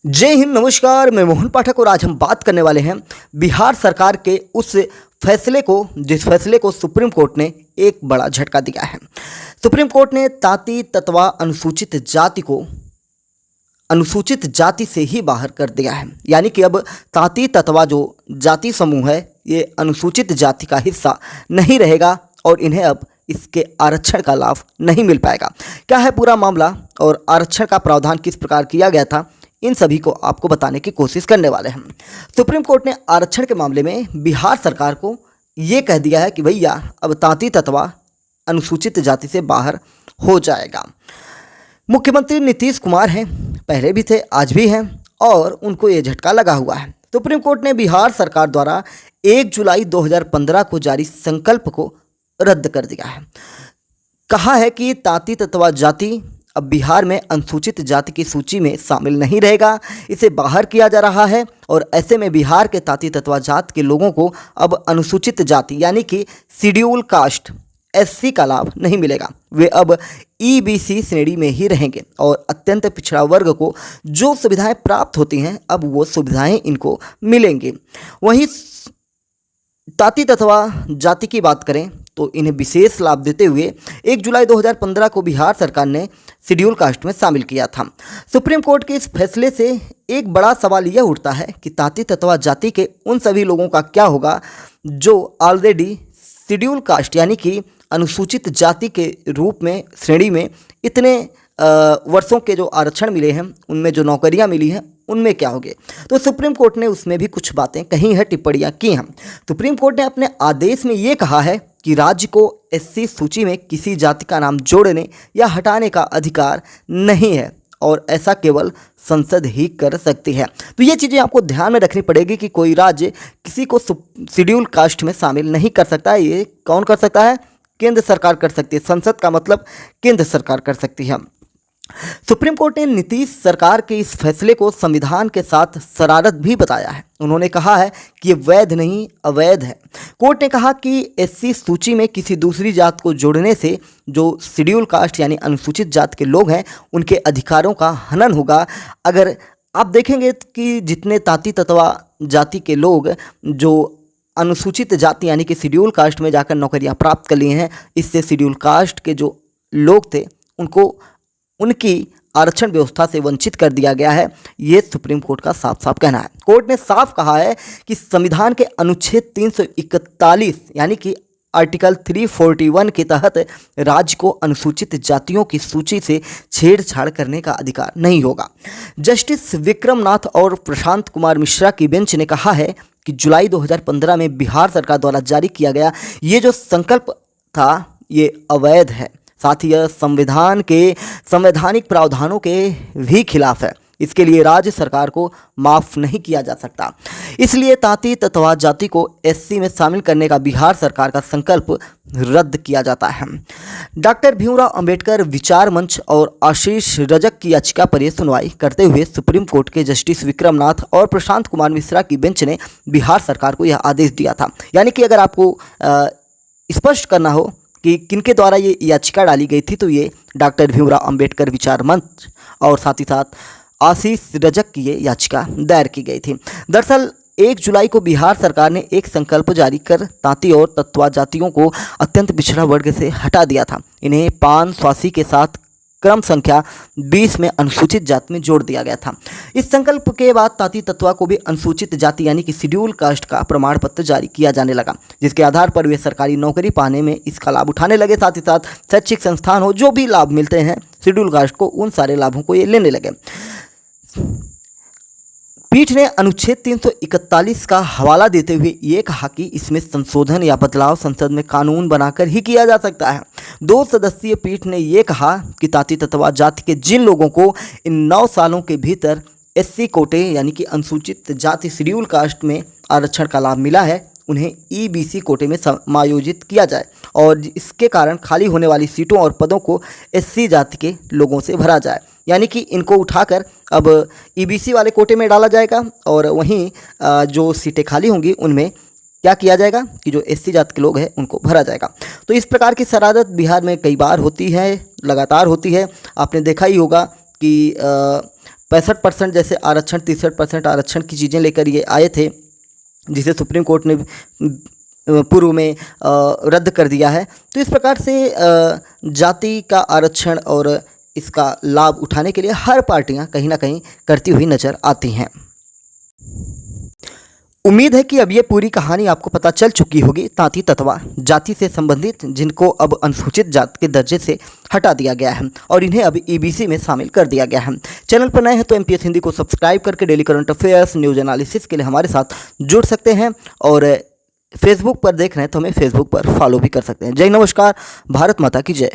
जय हिंद, नमस्कार। मैं मोहन पाठक और आज हम बात करने वाले हैं बिहार सरकार के उस फैसले को जिस फैसले को सुप्रीम कोर्ट ने एक बड़ा झटका दिया है। सुप्रीम कोर्ट ने ताती ततवा अनुसूचित जाति को अनुसूचित जाति से ही बाहर कर दिया है। यानी कि अब ताती ततवा जो जाति समूह है ये अनुसूचित जाति का हिस्सा नहीं रहेगा और इन्हें अब इसके आरक्षण का लाभ नहीं मिल पाएगा। क्या है पूरा मामला और आरक्षण का प्रावधान किस प्रकार किया गया था, इन सभी को आपको बताने की कोशिश करने वाले हैं। सुप्रीम कोर्ट ने आरक्षण के मामले में बिहार सरकार को ये कह दिया है कि भैया अब ताती ततवा अनुसूचित जाति से बाहर हो जाएगा। मुख्यमंत्री नीतीश कुमार हैं, पहले भी थे, आज भी हैं और उनको ये झटका लगा हुआ है। सुप्रीम कोर्ट ने बिहार सरकार द्वारा 1 जुलाई 2015 को जारी संकल्प को रद्द कर दिया है। कहा है कि ताती ततवा जाति अब बिहार में अनुसूचित जाति की सूची में शामिल नहीं रहेगा, इसे बाहर किया जा रहा है और ऐसे में बिहार के ताती ततवा जात के लोगों को अब अनुसूचित जाति यानी कि शेड्यूल कास्ट एससी का लाभ नहीं मिलेगा। वे अब ईबीसी श्रेणी में ही रहेंगे और अत्यंत पिछड़ा वर्ग को जो सुविधाएं प्राप्त होती हैं अब वो सुविधाएं इनको मिलेंगी। वहीं ताती ततवा जाति की बात करें तो इन्हें विशेष लाभ देते हुए 1 जुलाई 2015 को बिहार सरकार ने शेड्यूल कास्ट में शामिल किया था। सुप्रीम कोर्ट के इस फैसले से एक बड़ा सवाल यह उठता है कि ताती ततवा जाति के उन सभी लोगों का क्या होगा जो ऑलरेडी शेड्यूल कास्ट यानी कि अनुसूचित जाति के रूप में श्रेणी में इतने वर्षों के जो आरक्षण मिले हैं, उनमें जो नौकरियां मिली हैं, उनमें क्या होगे। तो सुप्रीम कोर्ट ने उसमें भी कुछ बातें कही हैं, टिप्पणियां की हैं। सुप्रीम कोर्ट ने अपने आदेश में ये कहा है कि राज्य को एससी सूची में किसी जाति का नाम जोड़ने या हटाने का अधिकार नहीं है और ऐसा केवल संसद ही कर सकती है। तो ये चीज़ें आपको ध्यान में रखनी पड़ेगी कि कोई राज्य किसी को शेड्यूल कास्ट में शामिल नहीं कर सकता है। ये कौन कर सकता है? केंद्र सरकार कर सकती है। संसद का मतलब केंद्र सरकार कर सकती है। सुप्रीम कोर्ट ने नीतीश सरकार के इस फैसले को संविधान के साथ शरारत भी बताया है। उन्होंने कहा है कि ये वैध नहीं अवैध है। कोर्ट ने कहा कि एससी सूची में किसी दूसरी जात को जोड़ने से जो शेड्यूल कास्ट यानी अनुसूचित जात के लोग हैं उनके अधिकारों का हनन होगा। अगर आप देखेंगे कि जितने ताती ततवा जाति के लोग जो अनुसूचित जाति यानी कि शेड्यूल कास्ट में जाकर नौकरियां प्राप्त कर लिए हैं, इससे शेड्यूल कास्ट के जो लोग थे उनको उनकी आरक्षण व्यवस्था से वंचित कर दिया गया है। ये सुप्रीम कोर्ट का साफ साफ कहना है। कोर्ट ने साफ कहा है कि संविधान के अनुच्छेद 341 यानी कि आर्टिकल 341 के तहत राज्य को अनुसूचित जातियों की सूची से छेड़छाड़ करने का अधिकार नहीं होगा। जस्टिस विक्रम नाथ और प्रशांत कुमार मिश्रा की बेंच ने कहा है कि जुलाई 2015 में बिहार सरकार द्वारा जारी किया गया ये जो संकल्प था ये अवैध है, साथ ही यह संविधान के संवैधानिक प्रावधानों के भी खिलाफ है। इसके लिए राज्य सरकार को माफ़ नहीं किया जा सकता। इसलिए ताती ततवा जाति को एससी में शामिल करने का बिहार सरकार का संकल्प रद्द किया जाता है। डॉक्टर भीमराव अंबेडकर विचार मंच और आशीष रजक की याचिका पर यह सुनवाई करते हुए सुप्रीम कोर्ट के जस्टिस विक्रमनाथ और प्रशांत कुमार मिश्रा की बेंच ने बिहार सरकार को यह आदेश दिया था। यानी कि अगर आपको स्पष्ट करना हो कि किनके द्वारा ये याचिका डाली गई थी तो ये डॉक्टर भीमराव अंबेडकर विचार मंच और साथ ही साथ आशीष रजक की ये याचिका दायर की गई थी। दरअसल 1 जुलाई को बिहार सरकार ने एक संकल्प जारी कर ताती और ततवा जातियों को अत्यंत पिछड़ा वर्ग से हटा दिया था। इन्हें 588 के साथ क्रम संख्या 20 में अनुसूचित जाति में जोड़ दिया गया था। इस संकल्प के बाद ताती ततवा को भी अनुसूचित जाति यानी कि शेड्यूल कास्ट का प्रमाण पत्र जारी किया जाने लगा, जिसके आधार पर वे सरकारी नौकरी पाने में इसका लाभ उठाने लगे। साथ ही साथ शैक्षिक संस्थान हो जो भी लाभ मिलते हैं शेड्यूल कास्ट को, उन सारे लाभों को ये लेने लगे। पीठ ने अनुच्छेद 341 का हवाला देते हुए ये कहा कि इसमें संशोधन या बदलाव संसद में कानून बनाकर ही किया जा सकता है। 2 सदस्यीय पीठ ने ये कहा कि ताती ततवा जाति के जिन लोगों को इन 9 सालों के भीतर एससी कोटे यानी कि अनुसूचित जाति शेड्यूल कास्ट में आरक्षण का लाभ मिला है उन्हें ईबीसी कोटे में समायोजित किया जाए और इसके कारण खाली होने वाली सीटों और पदों को एससी जाति के लोगों से भरा जाए। यानी कि इनको उठाकर अब ईबीसी वाले कोटे में डाला जाएगा और वहीं जो सीटें खाली होंगी उनमें क्या किया जाएगा कि जो एससी जाति के लोग हैं उनको भरा जाएगा। तो इस प्रकार की शरारत बिहार में कई बार होती है, लगातार होती है। आपने देखा ही होगा कि 65% जैसे आरक्षण, 63% आरक्षण की चीज़ें लेकर ये आए थे, जिसे सुप्रीम कोर्ट ने पूर्व में रद्द कर दिया है। तो इस प्रकार से जाति का आरक्षण और इसका लाभ उठाने के लिए हर पार्टियां कहीं ना कहीं करती हुई नजर आती हैं। उम्मीद है कि अब ये पूरी कहानी आपको पता चल चुकी होगी। तांती ततवा जाति से संबंधित जिनको अब अनुसूचित जाति के दर्जे से हटा दिया गया है और इन्हें अब ईबीसी में शामिल कर दिया गया है। चैनल पर नए हैं तो एमपीएस हिंदी को सब्सक्राइब करके daily current affairs, news analysis के लिए हमारे साथ जुड़ सकते हैं और फेसबुक पर देख रहे हैं तो हमें फेसबुक पर फॉलो भी कर सकते हैं। जय नमस्कार, भारत माता की जय।